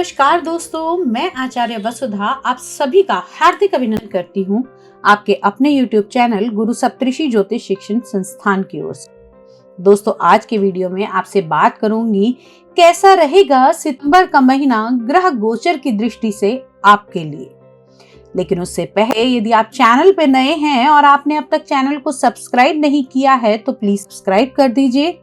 नमस्कार दोस्तों, मैं आचार्य वसुधा आप सभी का हार्दिक अभिनंदन करती हूँ आपके अपने YouTube चैनल गुरु सप्तऋषि ज्योतिष शिक्षण संस्थान की ओर से। दोस्तों, आज के वीडियो में आपसे बात करूंगी कैसा रहेगा सितंबर का महीना ग्रह गोचर की दृष्टि से आपके लिए। लेकिन उससे पहले यदि आप चैनल पे नए हैं और आपने अब तक चैनल को सब्सक्राइब नहीं किया है तो प्लीज सब्सक्राइब कर दीजिए।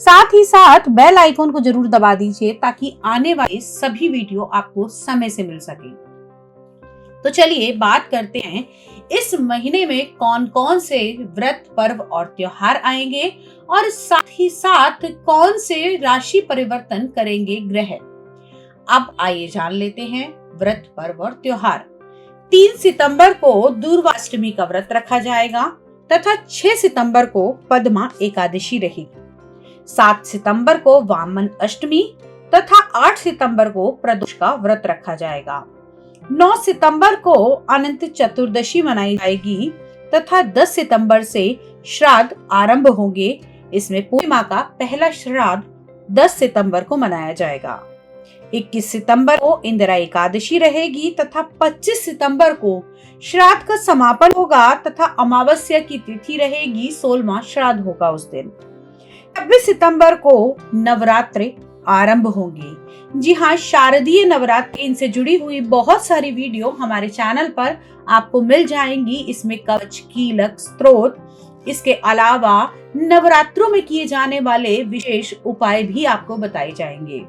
साथ ही साथ बेल आइकॉन को जरूर दबा दीजिए ताकि आने वाले सभी वीडियो आपको समय से मिल सके। तो चलिए बात करते हैं इस महीने में कौन कौन से व्रत, पर्व और त्योहार आएंगे और साथ ही साथ कौन से राशि परिवर्तन करेंगे ग्रह। अब आइए जान लेते हैं व्रत, पर्व और त्योहार। 3 सितंबर को दुर्वाष्टमी का व्रत रखा जाएगा तथा 6 सितंबर को पद्मा एकादशी रहेगी। 7 सितंबर को वामन अष्टमी तथा 8 सितंबर को प्रदोष का व्रत रखा जाएगा। 9 सितंबर को अनंत चतुर्दशी मनाई जाएगी तथा 10 सितंबर से श्राद्ध आरंभ होंगे। इसमें पूर्णिमा का पहला श्राद्ध 10 सितंबर को मनाया जाएगा। 21 सितंबर को इंदिरा एकादशी रहेगी तथा 25 सितंबर को श्राद्ध का समापन होगा तथा अमावस्या की तिथि रहेगी। 16वां श्राद्ध होगा उस दिन। 26 सितंबर को नवरात्रि आरंभ होंगे। जी हाँ, शारदीय नवरात्रि, इनसे जुड़ी हुई बहुत सारी वीडियो हमारे चैनल पर आपको मिल जाएंगी। इसमें कवच, कीलक, स्तोत्र, इसके अलावा नवरात्रों में किए जाने वाले विशेष उपाय भी आपको बताए जाएंगे।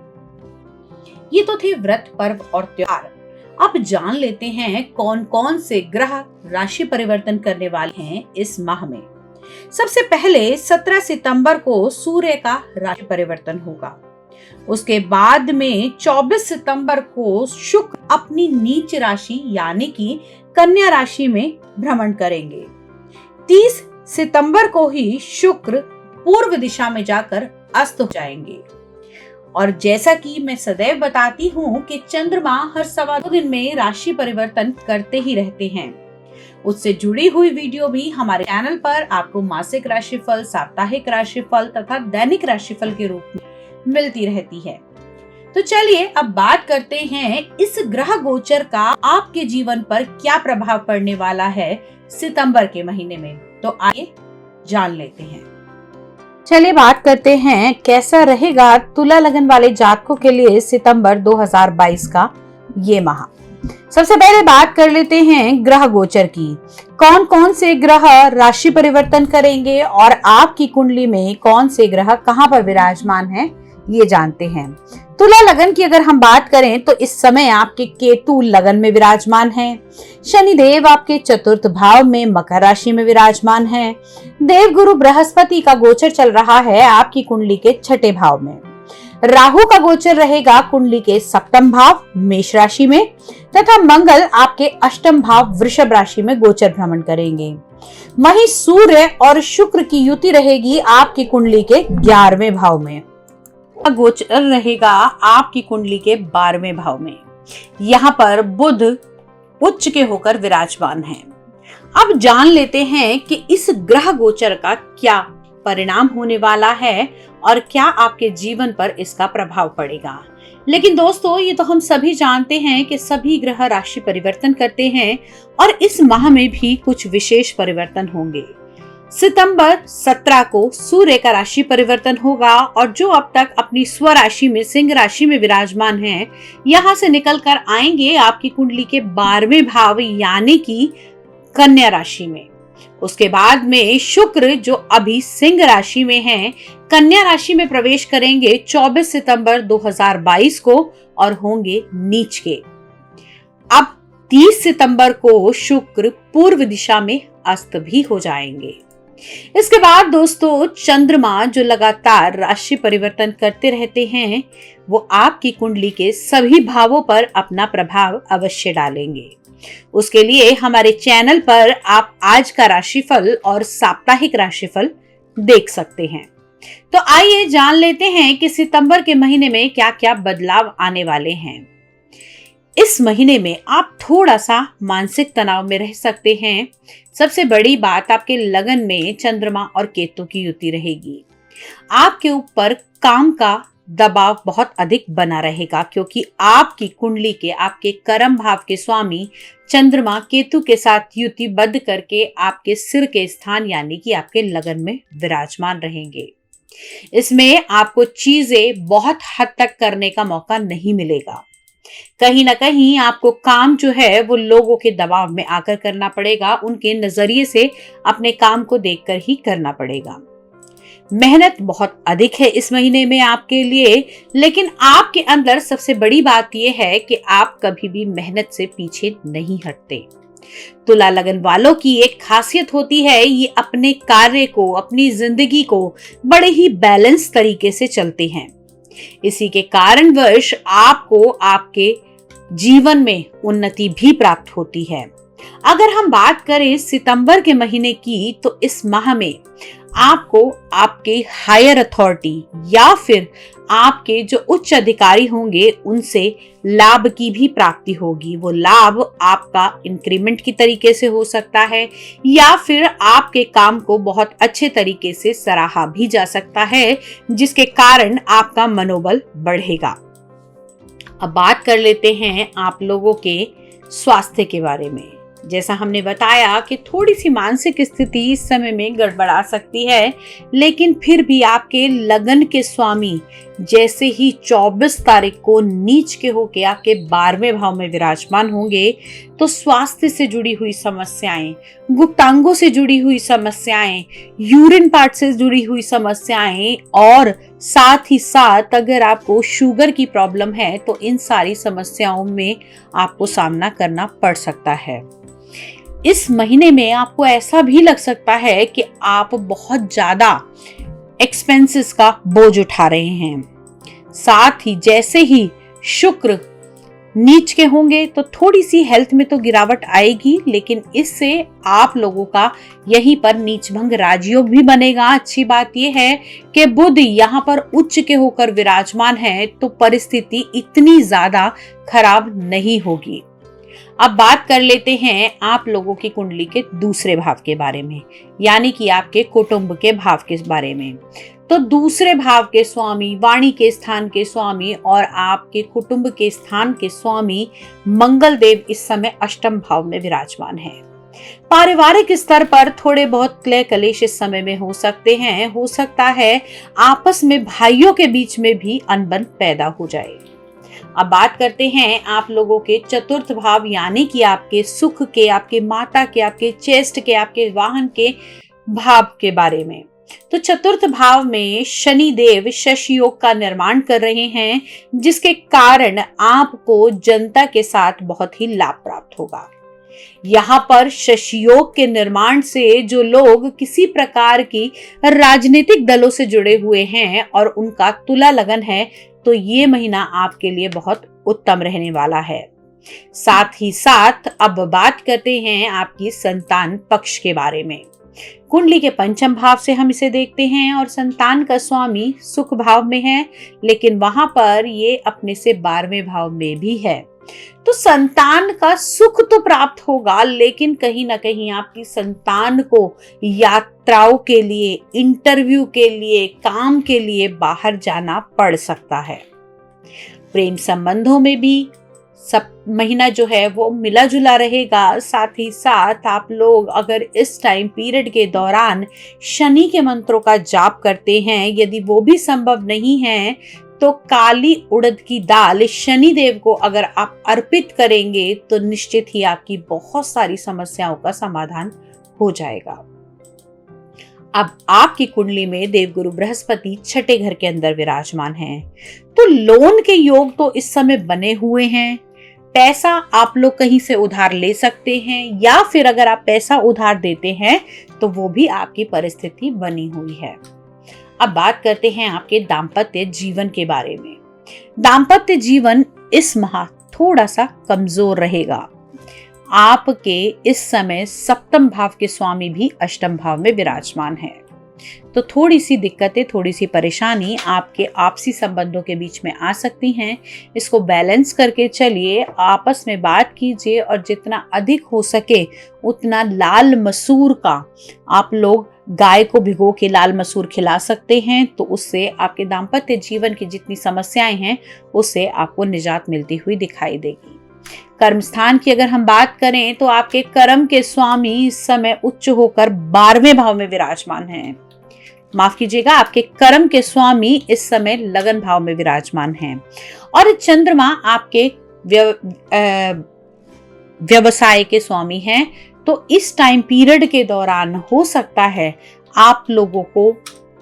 ये तो थे व्रत, पर्व और त्योहार। अब जान लेते हैं कौन कौन से ग्रह राशि परिवर्तन करने वाले हैं इस माह में। सबसे पहले 17 सितंबर को सूर्य का राशि परिवर्तन होगा। उसके बाद में 24 सितंबर को शुक्र अपनी नीच राशि यानी कि कन्या राशि में भ्रमण करेंगे। 30 सितंबर को ही शुक्र पूर्व दिशा में जाकर अस्त हो जाएंगे। और जैसा कि मैं सदैव बताती हूँ कि चंद्रमा हर सवा 2 दिन में राशि परिवर्तन करते ही रहते हैं। उससे जुड़ी हुई वीडियो भी हमारे चैनल पर आपको मासिक राशिफल, साप्ताहिक राशिफल तथा दैनिक राशिफल के रूप में मिलती रहती है। तो चलिए अब बात करते हैं इस ग्रह गोचर का आपके जीवन पर क्या प्रभाव पड़ने वाला है सितंबर के महीने में। तो आइए जान लेते हैं। चलिए बात करते हैं कैसा रहेगा तुला लगन वाले जातकों के लिए सितंबर 2022 का ये माह। सबसे पहले बात कर लेते हैं ग्रह गोचर की। कौन कौन से ग्रह राशि परिवर्तन करेंगे और आपकी कुंडली में कौन से ग्रह कहां पर विराजमान हैं, ये जानते हैं। तुला लगन की अगर हम बात करें तो इस समय आपके केतु लगन में विराजमान हैं। शनिदेव आपके चतुर्थ भाव में मकर राशि में विराजमान हैं। देवगुरु बृहस्पति का गोचर चल रहा है आपकी कुंडली के 6ठे भाव में। राहु का गोचर रहेगा कुंडली के 7म भाव मेष राशि में तथा मंगल आपके 8म भाव वृषभ राशि में गोचर भ्रमण करेंगे। वहीं सूर्य और शुक्र की युति रहेगी आपकी कुंडली के 11वें भाव में। गोचर रहेगा आपकी कुंडली के 12वें भाव में। यहाँ पर बुध उच्च के होकर विराजमान है। अब जान लेते हैं कि इस ग्रह गोचर का क्या परिणाम होने वाला है और क्या आपके जीवन पर इसका प्रभाव पड़ेगा। लेकिन दोस्तों, ये तो हम सभी जानते हैं कि सभी ग्रह राशि परिवर्तन करते हैं और इस माह में भी कुछ विशेष परिवर्तन होंगे। सितंबर 17 को सूर्य का राशि परिवर्तन होगा और जो अब तक अपनी स्व राशि में सिंह राशि में विराजमान हैं, यहाँ से निकल कर आएंगे आपकी कुंडली के 12वें भाव यानी कि कन्या राशि में। उसके बाद में शुक्र जो अभी सिंह राशि में हैं, कन्या राशि में प्रवेश करेंगे 24 सितंबर 2022 को और होंगे नीच के। अब 30 सितंबर को शुक्र पूर्व दिशा में अस्त भी हो जाएंगे। इसके बाद दोस्तों, चंद्रमा जो लगातार राशि परिवर्तन करते रहते हैं, वो आपकी कुंडली के सभी भावों पर अपना प्रभाव अवश्य डालेंगे। उसके लिए हमारे चैनल पर आप आज का राशिफल और साप्ताहिक राशिफल देख सकते हैं। तो आइए जान लेते हैं कि सितंबर के महीने में क्या क्या बदलाव आने वाले हैं। इस महीने में आप थोड़ा सा मानसिक तनाव में रह सकते हैं। सबसे बड़ी बात, आपके लगन में चंद्रमा और केतु की युति रहेगी। आपके ऊपर काम का दबाव बहुत अधिक बना रहेगा, क्योंकि आपकी कुंडली के आपके कर्म भाव के स्वामी चंद्रमा केतु के साथ युतिबद्ध करके आपके सिर के स्थान यानी कि आपके लगन में विराजमान रहेंगे। इसमें आपको चीजें बहुत हद तक करने का मौका नहीं मिलेगा। कहीं ना कहीं आपको काम जो है वो लोगों के दबाव में आकर करना पड़ेगा, उनके नजरिए से अपने काम को देखकर ही करना पड़ेगा। मेहनत बहुत अधिक है इस महीने में आपके लिए, लेकिन आपके अंदर सबसे बड़ी बात यह है कि आप कभी भी मेहनत से पीछे नहीं हटते। तुला लगन वालों की एक खासियत होती है, ये अपने कार्य को, अपनी जिंदगी को बड़े ही बैलेंस तरीके से चलते हैं। इसी के कारणवश आपको आपके जीवन में उन्नति भी प्राप्त होती है। अगर हम बात करें सितंबर के महीने की, तो इस माह में आपको आपके हायर अथॉरिटी या फिर आपके जो उच्च अधिकारी होंगे उनसे लाभ की भी प्राप्ति होगी। वो लाभ आपका इंक्रीमेंट की तरीके से हो सकता है या फिर आपके काम को बहुत अच्छे तरीके से सराहा भी जा सकता है, जिसके कारण आपका मनोबल बढ़ेगा। अब बात कर लेते हैं आप लोगों के स्वास्थ्य के बारे में। जैसा हमने बताया कि थोड़ी सी मानसिक स्थिति इस समय में गड़बड़ा सकती है, लेकिन फिर भी आपके लगन के स्वामी जैसे ही 24 तारीख को नीच के होके आपके 12वें भाव में विराजमान होंगे, तो स्वास्थ्य से जुड़ी हुई समस्याएं, गुप्तांगों से जुड़ी हुई समस्याएं, यूरिन पार्ट से जुड़ी हुई समस्याएं और साथ ही साथ अगर आपको शुगर की प्रॉब्लम है तो इन सारी समस्याओं में आपको सामना करना पड़ सकता है। इस महीने में आपको ऐसा भी लग सकता है कि आप बहुत ज्यादा एक्सपेंसेस का बोझ उठा रहे हैं। साथ ही जैसे ही शुक्र नीच के होंगे तो थोड़ी सी हेल्थ में तो गिरावट आएगी, लेकिन इससे आप लोगों का यहीं पर नीच भंग राजयोग भी बनेगा। अच्छी बात यह है कि बुध यहाँ पर उच्च के होकर विराजमान है, तो परिस्थिति इतनी ज्यादा खराब नहीं होगी। अब बात कर लेते हैं आप लोगों की कुंडली के दूसरे भाव के बारे में, यानी कि आपके कुटुंब के भाव के बारे में। तो दूसरे भाव के स्वामी, वाणी के स्थान के स्वामी और आपके कुटुंब के स्थान के स्वामी मंगल देव इस समय अष्टम भाव में विराजमान है। पारिवारिक स्तर पर थोड़े बहुत क्लेश कलेश इस समय में हो सकते हैं। हो सकता है आपस में भाइयों के बीच में भी अनबन पैदा हो जाए। अब बात करते हैं आप लोगों के चतुर्थ भाव, यानी कि आपके सुख के, आपके माता के, आपके चेस्ट के, आपके वाहन के भाव के बारे में। तो चतुर्थ भाव में शनि देव शशि योग का निर्माण कर रहे हैं, जिसके कारण आपको जनता के साथ बहुत ही लाभ प्राप्त होगा। यहाँ पर शशि योग के निर्माण से जो लोग किसी प्रकार की राजनीतिक दलों से जुड़े हुए हैं और उनका तुला लगन है, तो ये महीना आपके लिए बहुत उत्तम रहने वाला है। साथ ही साथ अब बात करते हैं आपकी संतान पक्ष के बारे में। कुंडली के पंचम भाव से हम इसे देखते हैं और संतान का स्वामी सुख भाव में है, लेकिन वहां पर ये अपने से 12वें भाव में भी है। तो संतान का सुख तो प्राप्त होगा, लेकिन कहीं ना कहीं आपकी संतान को यात्राओं के लिए, इंटरव्यू के लिए, काम के लिए बाहर जाना पड़ सकता है। प्रेम संबंधों में भी सब महीना जो है वो मिला जुला रहेगा। साथ ही साथ आप लोग अगर इस टाइम पीरियड के दौरान शनि के मंत्रों का जाप करते हैं, यदि वो भी संभव नहीं है तो काली उड़द की दाल शनि देव को अगर आप अर्पित करेंगे तो निश्चित ही आपकी बहुत सारी समस्याओं का समाधान हो जाएगा। अब आपकी कुंडली में देवगुरु बृहस्पति छठे घर के अंदर विराजमान हैं, तो लोन के योग तो इस समय बने हुए हैं। पैसा आप लोग कहीं से उधार ले सकते हैं, या फिर अगर आप पैसा उधार देते हैं तो वो भी आपकी परिस्थिति बनी हुई है। अब बात करते हैं आपके दाम्पत्य जीवन के बारे में। दाम्पत्य जीवन इस माह थोड़ा सा कमजोर रहेगा। आपके इस समय सप्तम भाव के स्वामी भी अष्टम भाव में विराजमान है। तो थोड़ी सी दिक्कतें, थोड़ी सी परेशानी आपके आपसी संबंधों के बीच में आ सकती हैं। इसको बैलेंस करके चलिए, आपस में बात कीजिए और जितना अधिक हो सके उतना लाल मसूर का आप लोग गाय को भिगो के लाल मसूर खिला सकते हैं, तो उससे आपके दाम्पत्य जीवन की जितनी समस्याएं हैं उससे आपको निजात मिलती हुई दिखाई देगी। कर्म स्थान की अगर हम बात करें तो आपके कर्म के स्वामी इस समय उच्च होकर 12वें भाव में विराजमान हैं। माफ कीजिएगा, आपके कर्म के स्वामी इस समय लगन भाव में विराजमान हैं और चंद्रमा आपके व्यवसाय के स्वामी हैं। तो इस टाइम पीरियड के दौरान हो सकता है आप लोगों को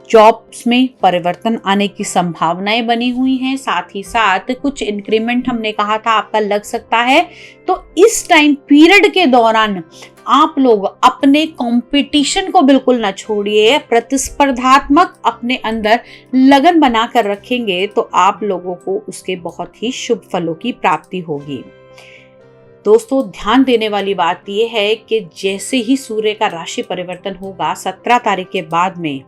जॉब्स में परिवर्तन आने की संभावनाएं बनी हुई हैं। साथ ही साथ कुछ इंक्रीमेंट हमने कहा था आपका लग सकता है। तो इस टाइम पीरियड के दौरान आप लोग अपने कंपटीशन को बिल्कुल ना छोड़िए, प्रतिस्पर्धात्मक अपने अंदर लगन बनाकर रखेंगे तो आप लोगों को उसके बहुत ही शुभ फलों की प्राप्ति होगी। दोस्तों, ध्यान देने वाली बात यह है कि जैसे ही सूर्य का राशि परिवर्तन होगा 17 तारीख के बाद में,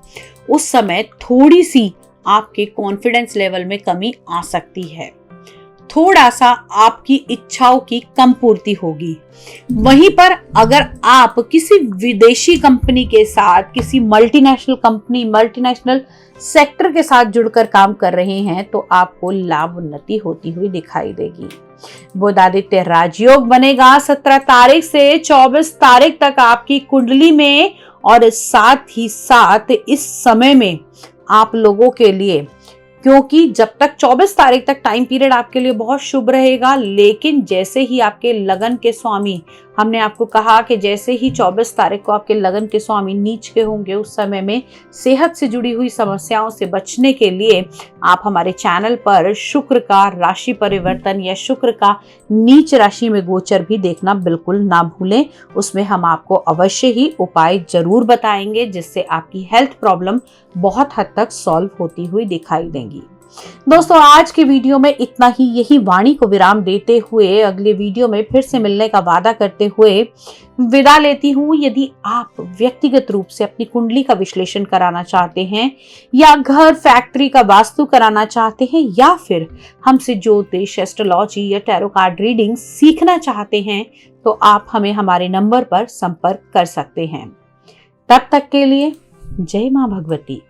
उस समय थोड़ी सी आपके कॉन्फिडेंस लेवल में कमी आ सकती है। थोड़ा सा आपकी इच्छाओं की कम पूर्ति होगी। वहीं पर अगर आप किसी विदेशी कंपनी के साथ, किसी मल्टीनेशनल कंपनी, मल्टीनेशनल सेक्टर के साथ जुड़कर काम कर रहे हैं तो आपको लाभ उन्नति होती हुई दिखाई देगी। बुध आदित्य राजयोग बनेगा 17 तारीख से 24 तारीख तक आपकी कुंडली में, और साथ ही साथ इस समय में आप लोगों के लिए, क्योंकि जब तक 24 तारीख तक टाइम पीरियड आपके लिए बहुत शुभ रहेगा, लेकिन जैसे ही आपके लगन के स्वामी, हमने आपको कहा कि जैसे ही 24 तारीख को आपके लगन के स्वामी नीच के होंगे, उस समय में सेहत से जुड़ी हुई समस्याओं से बचने के लिए आप हमारे चैनल पर शुक्र का राशि परिवर्तन या शुक्र का नीच राशि में गोचर भी देखना बिल्कुल ना भूलें। उसमें हम आपको अवश्य ही उपाय जरूर बताएंगे जिससे आपकी हेल्थ प्रॉब्लम बहुत हद तक सॉल्व होती हुई दिखाई देंगी। दोस्तों, आज के वीडियो में इतना ही। यही वाणी को विराम देते हुए अगले वीडियो में फिर से मिलने का वादा करते हुए विदा लेती हूँ। यदि आप व्यक्तिगत रूप से अपनी कुंडली का विश्लेषण कराना चाहते हैं या घर फैक्ट्री का वास्तु कराना चाहते हैं या फिर हमसे ज्योतिष, एस्ट्रोलॉजी या टैरो कार्ड रीडिंग सीखना चाहते हैं तो आप हमें हमारे नंबर पर संपर्क कर सकते हैं। तब तक के लिए जय मां भगवती।